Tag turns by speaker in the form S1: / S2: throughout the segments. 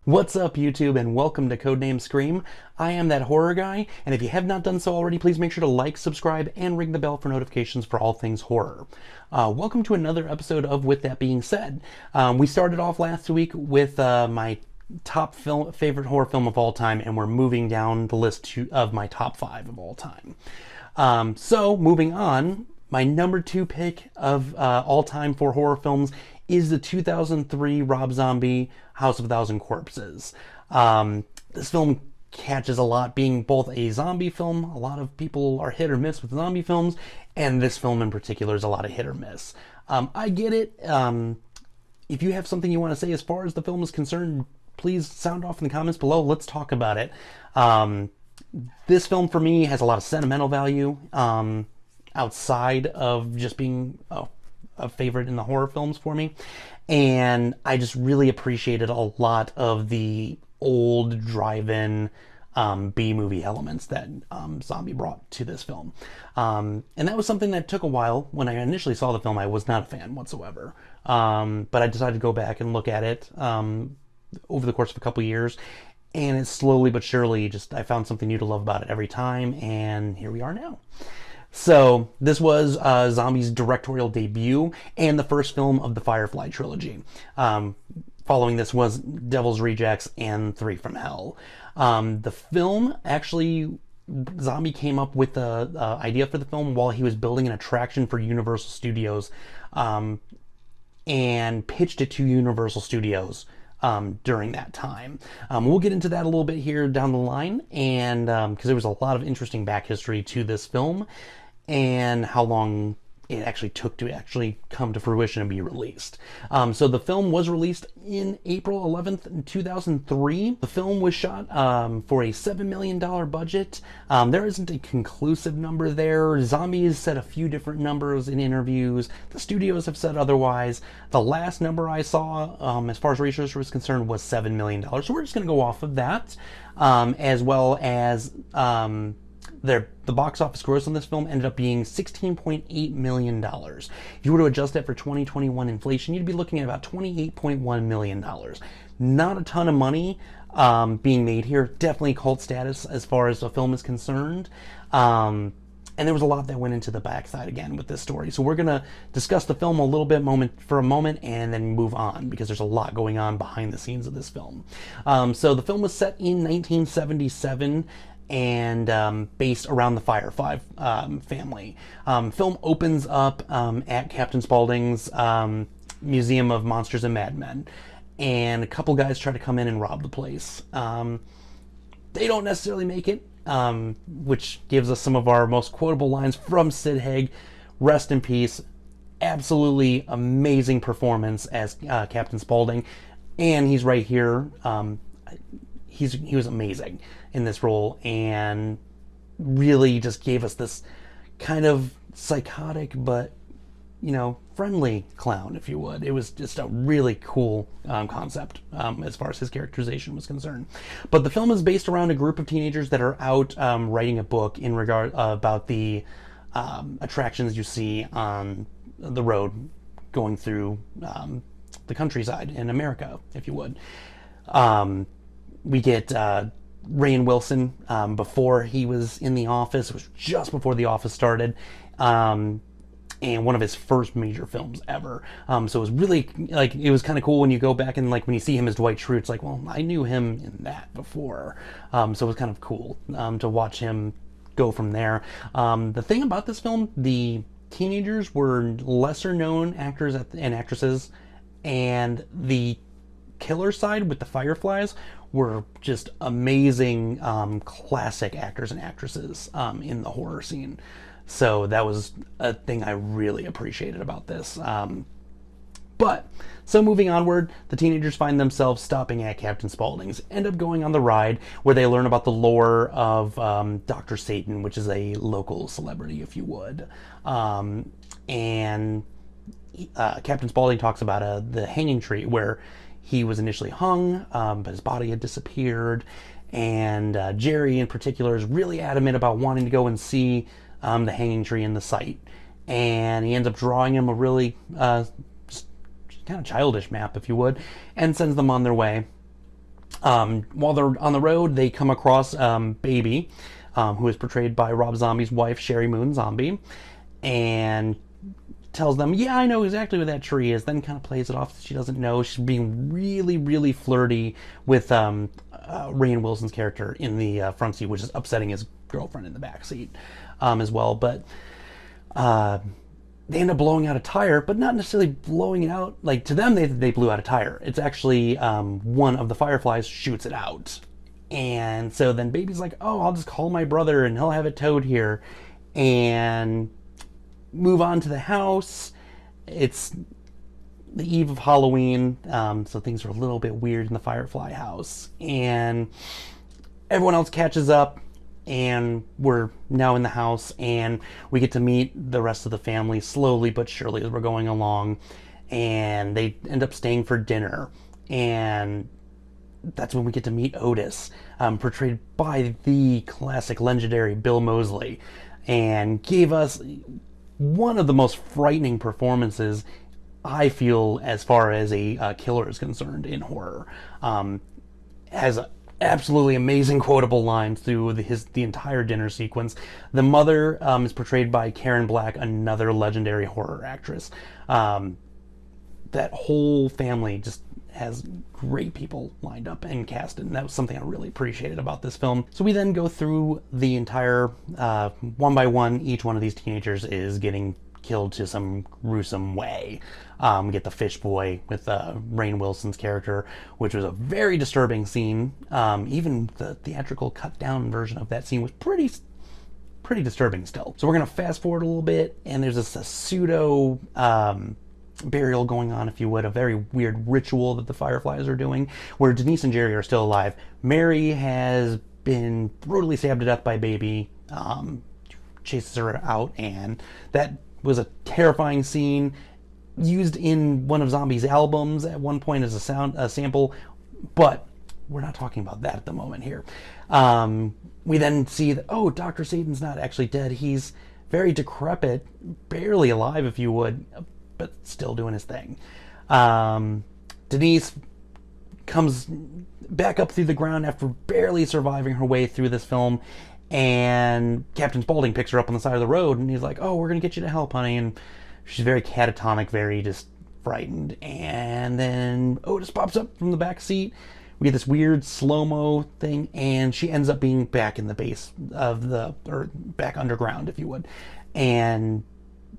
S1: What's up, YouTube, and welcome to Codename Scream. I am that horror guy, and if you have not done so already, please make sure to like, subscribe, and ring the bell for notifications for all things horror. Welcome to another episode of With That Being Said. We started off last week with my top favorite horror film of all time, and we're moving down the list of my top 5 of all time. So, moving on, my number 2 pick of all time for horror films is the 2003 Rob Zombie House of a Thousand Corpses. This film catches a lot, being both a zombie film. A lot of people are hit or miss with zombie films, and this film in particular is a lot of hit or miss. I get it. If you have something you want to say as far as the film is concerned, please sound off in the comments below. Let's talk about it. This film for me has a lot of sentimental value outside of just being a favorite in the horror films for me, and I just really appreciated a lot of the old drive-in B-movie elements that Zombie brought to this film, and that was something that took a while. When I initially saw the film, I was not a fan whatsoever, but I decided to go back and look at it over the course of a couple years, and it's slowly but surely I found something new to love about it every time, and here we are now. So this was Zombie's directorial debut and the first film of the Firefly trilogy. Following this was Devil's Rejects and Three from Hell. The film, actually, Zombie came up with the idea for the film while he was building an attraction for Universal Studios, and pitched it to Universal Studios during that time. We'll get into that a little bit here down the line, and because there was a lot of interesting back history to this film and how long it actually took to actually come to fruition and be released. So the film was released in April 11th, 2003. The film was shot for a $7 million budget. There isn't a conclusive number there. Zombie has said a few different numbers in interviews. The studios have said otherwise. The last number I saw, as far as research was concerned, was $7 million. So we're just going to go off of that, as well as the box office gross on this film ended up being $16.8 million. If you were to adjust that for 2021 inflation, you'd be looking at about $28.1 million. Not a ton of money being made here. Definitely cult status as far as the film is concerned. And there was a lot that went into the backside again with this story. So we're going to discuss the film a little bit for a moment and then move on, because there's a lot going on behind the scenes of this film. So the film was set in 1977 and based around the Firefly family. Film opens up at Captain Spaulding's Museum of Monsters and Madmen, and a couple guys try to come in and rob the place. They don't necessarily make it, which gives us some of our most quotable lines from Sid Haig. Rest in peace. Absolutely amazing performance as Captain Spaulding, and he's right here. He was amazing in this role, and really just gave us this kind of psychotic but friendly clown, if you would. It was just a really cool concept as far as his characterization was concerned. But the film is based around a group of teenagers that are out writing a book in regard about the attractions you see on the road going through the countryside in America, if you would. We get Rainn Wilson before he was in The Office. It was just before The Office started, and one of his first major films ever. So it was really, it was kind of cool when you go back and when you see him as Dwight Schrute, it's like, well, I knew him in that before. So it was kind of cool to watch him go from there. The thing about this film, the teenagers were lesser known actors and actresses, and the killer side with the Fireflies were just amazing classic actors and actresses in the horror scene. So that was a thing I really appreciated about this. So moving onward, the teenagers find themselves stopping at Captain Spaulding's, end up going on the ride where they learn about the lore of Dr. Satan, which is a local celebrity, if you would. And Captain Spaulding talks about the hanging tree where he was initially hung, but his body had disappeared, and Jerry in particular is really adamant about wanting to go and see the hanging tree in the site, and he ends up drawing him a really just kind of childish map, if you would, and sends them on their way. While they're on the road, they come across Baby, who is portrayed by Rob Zombie's wife, Sherry Moon Zombie, and tells them, yeah, I know exactly where that tree is, then kind of plays it off that she doesn't know. She's being really, really flirty with Rainn Wilson's character in the front seat, which is upsetting his girlfriend in the back seat as well. But they end up blowing out a tire, but not necessarily blowing it out. Like, to them, they blew out a tire. It's actually one of the fireflies shoots it out. And so then Baby's like, oh, I'll just call my brother and he'll have it towed here. And move on to the house. It's the eve of Halloween, so things are a little bit weird in the Firefly house. And everyone else catches up, and we're now in the house, and we get to meet the rest of the family slowly but surely as we're going along. And they end up staying for dinner, and that's when we get to meet Otis, portrayed by the classic legendary Bill Moseley, and gave us one of the most frightening performances, I feel, as far as a killer is concerned in horror. Has absolutely amazing quotable lines through the entire dinner sequence. The mother is portrayed by Karen Black, another legendary horror actress. That whole family just has great people lined up and casted, and that was something I really appreciated about this film. So we then go through the entire, one by one, each one of these teenagers is getting killed to some gruesome way. We get the fish boy with Rainn Wilson's character, which was a very disturbing scene. Even the theatrical cut down version of that scene was pretty disturbing still. So we're gonna fast forward a little bit, and there's this pseudo burial going on, if you would, a very weird ritual that the Fireflies are doing, where Denise and Jerry are still alive. Mary has been brutally stabbed to death by Baby, chases her out, and that was a terrifying scene, used in one of Zombie's albums at one point as a sample, but we're not talking about that at the moment here. We then see that, oh, Dr. Satan's not actually dead. He's very decrepit, barely alive, if you would, but still doing his thing. Denise comes back up through the ground after barely surviving her way through this film, and Captain Spaulding picks her up on the side of the road, and he's like, oh, we're gonna get you to help, honey. And she's very catatonic, very just frightened. And then Otis pops up from the back seat. We get this weird slow-mo thing, and she ends up being back in the base of or back underground, if you would. And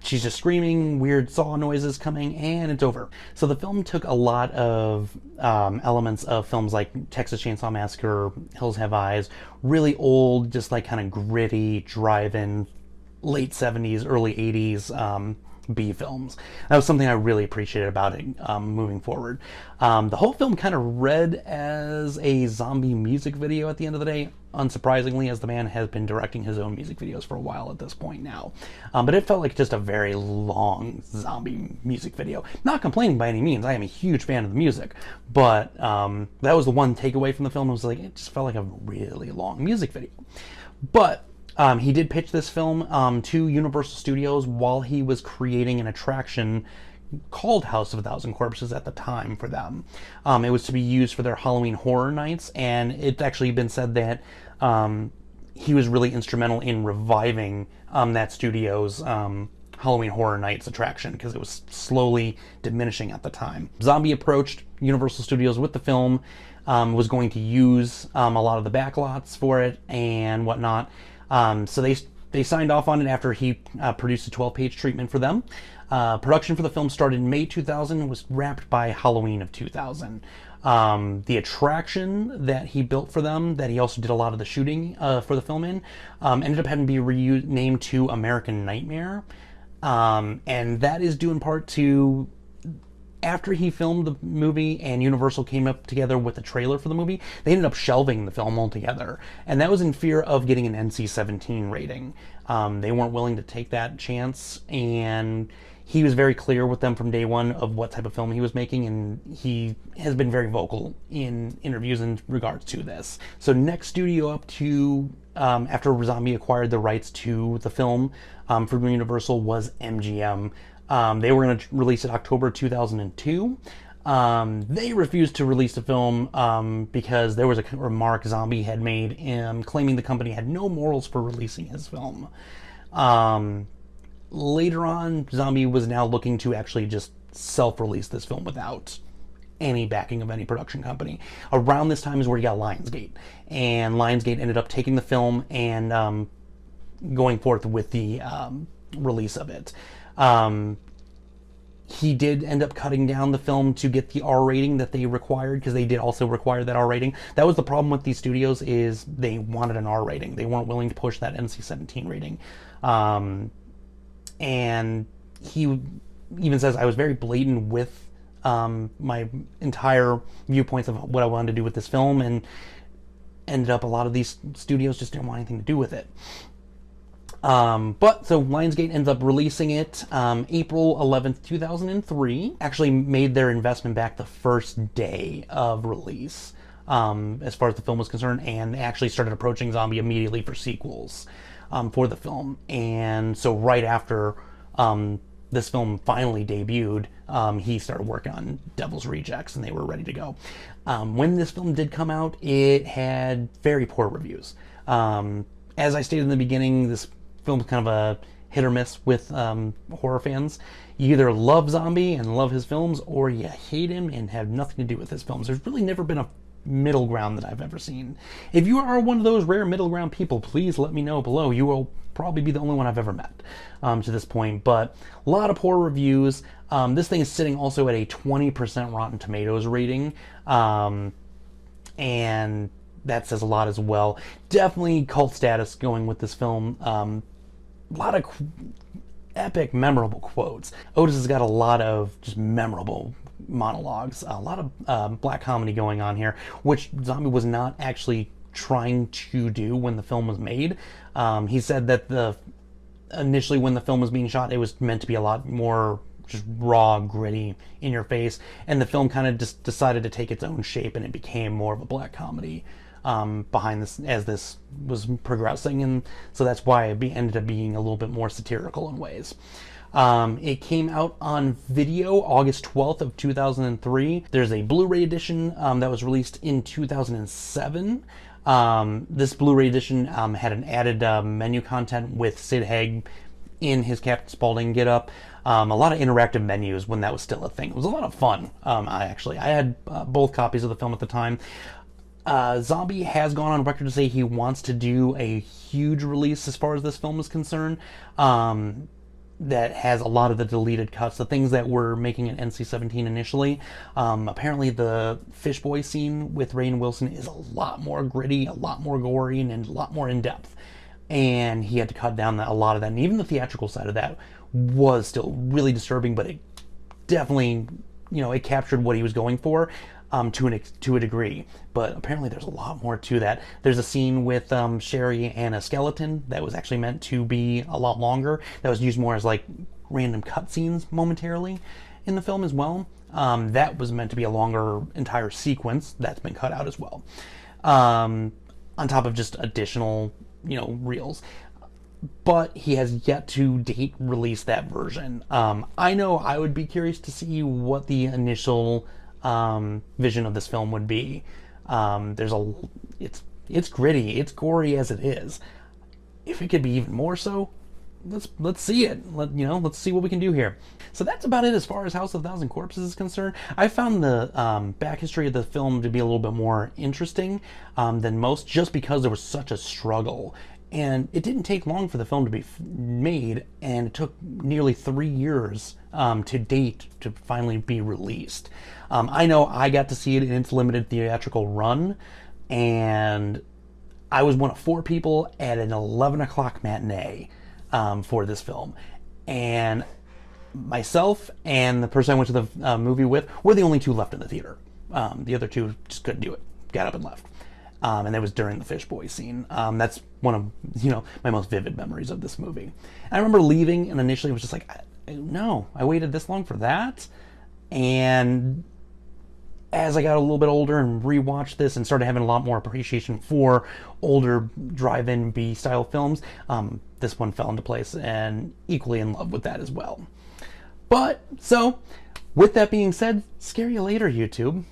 S1: she's just screaming, weird saw noises coming, and it's over. So the film took a lot of elements of films like Texas Chainsaw Massacre, Hills Have Eyes, really old, just like kind of gritty, drive-in, late 70s, early 80s B films. That was something I really appreciated about it moving forward. The whole film kind of read as a zombie music video at the end of the day, unsurprisingly, as the man has been directing his own music videos for a while at this point now. But it felt like just a very long zombie music video. Not complaining by any means, I am a huge fan of the music, but that was the one takeaway from the film. It was like, it just felt like a really long music video. But he did pitch this film to Universal Studios while he was creating an attraction called House of a Thousand Corpses at the time for them. It was to be used for their Halloween Horror Nights, and it's actually been said that he was really instrumental in reviving that studio's Halloween Horror Nights attraction, because it was slowly diminishing at the time. Zombie approached Universal Studios with the film, was going to use a lot of the backlots for it and whatnot. So they signed off on it after he produced a 12-page treatment for them. Production for the film started in May 2000 and was wrapped by Halloween of 2000. The attraction that he built for them, that he also did a lot of the shooting for the film in, ended up having to be renamed to American Nightmare. And that is due in part to, after he filmed the movie and Universal came up together with a trailer for the movie, they ended up shelving the film altogether. And that was in fear of getting an NC-17 rating. They weren't willing to take that chance, and he was very clear with them from day one of what type of film he was making, and he has been very vocal in interviews in regards to this. So next studio up to, after Zombie acquired the rights to the film from Universal, was MGM. They were going to release it October 2002. They refused to release the film because there was a remark Zombie had made claiming the company had no morals for releasing his film. Later on, Zombie was now looking to actually just self-release this film without any backing of any production company. Around this time is where you got Lionsgate, and Lionsgate ended up taking the film and going forth with the release of it. He did end up cutting down the film to get the R rating that they required, because they did also require that R rating. That was the problem with these studios, is they wanted an R rating. They weren't willing to push that NC-17 rating. And he even says, I was very blatant with my entire viewpoints of what I wanted to do with this film, and ended up a lot of these studios just didn't want anything to do with it. But so Lionsgate ends up releasing it April 11th, 2003. Actually made their investment back the first day of release, as far as the film was concerned, and they actually started approaching Zombie immediately for sequels for the film. And so right after this film finally debuted, he started working on Devil's Rejects, and they were ready to go. When this film did come out, it had very poor reviews. As I stated in the beginning, this film is kind of a hit or miss with horror fans. You either love Zombie and love his films, or you hate him and have nothing to do with his films. There's really never been a middle ground that I've ever seen. If you are one of those rare middle ground people, please let me know below. You will probably be the only one I've ever met to this point. But a lot of poor reviews. This thing is sitting also at a 20% Rotten Tomatoes rating. And that says a lot as well. Definitely cult status going with this film. A lot of epic, memorable quotes. Otis has got a lot of just memorable monologues. A lot of black comedy going on here, which Zombie was not actually trying to do when the film was made. He said that initially when the film was being shot, it was meant to be a lot more just raw, gritty, in your face, and the film kind of just decided to take its own shape, and it became more of a black comedy behind this as this was progressing, and so that's why it ended up being a little bit more satirical in ways. It came out on video August 12th of 2003. There's a Blu-ray edition that was released in 2007. This Blu-ray edition had an added menu content with Sid Haig in his Captain Spaulding get-up. A lot of interactive menus when that was still a thing. It was a lot of fun. I had both copies of the film at the time. Zombie has gone on record to say he wants to do a huge release as far as this film is concerned, that has a lot of the deleted cuts, the things that were making it NC-17 initially. Apparently the Fishboy scene with Rainn Wilson is a lot more gritty, a lot more gory, and a lot more in-depth. And he had to cut down a lot of that, and even the theatrical side of that was still really disturbing, but it definitely, it captured what he was going for to a degree. But apparently there's a lot more to that. There's a scene with Sherry and a skeleton that was actually meant to be a lot longer, that was used more as like random cutscenes momentarily in the film as well. That was meant to be a longer entire sequence that's been cut out as well, on top of just additional reels. But he has yet to date release that version. I know I would be curious to see what the initial vision of this film would be. It's gritty, it's gory as it is. If it could be even more so, let's see it. Let's see what we can do here. So that's about it as far as House of Thousand Corpses is concerned. I found the back history of the film to be a little bit more interesting than most, just because there was such a struggle. And it didn't take long for the film to be made, and it took nearly 3 years to date to finally be released. I know I got to see it in its limited theatrical run, and I was one of 4 people at an 11 o'clock matinee for this film. And myself and the person I went to the movie with were the only 2 left in the theater. The other 2 just couldn't do it, got up and left. And that was during the Fishboy scene. That's one of my most vivid memories of this movie. And I remember leaving, and initially it was just like, no, I waited this long for that. And as I got a little bit older and rewatched this and started having a lot more appreciation for older drive-in B-style films, this one fell into place, and equally in love with that as well. But so With that being said, scare you later, YouTube.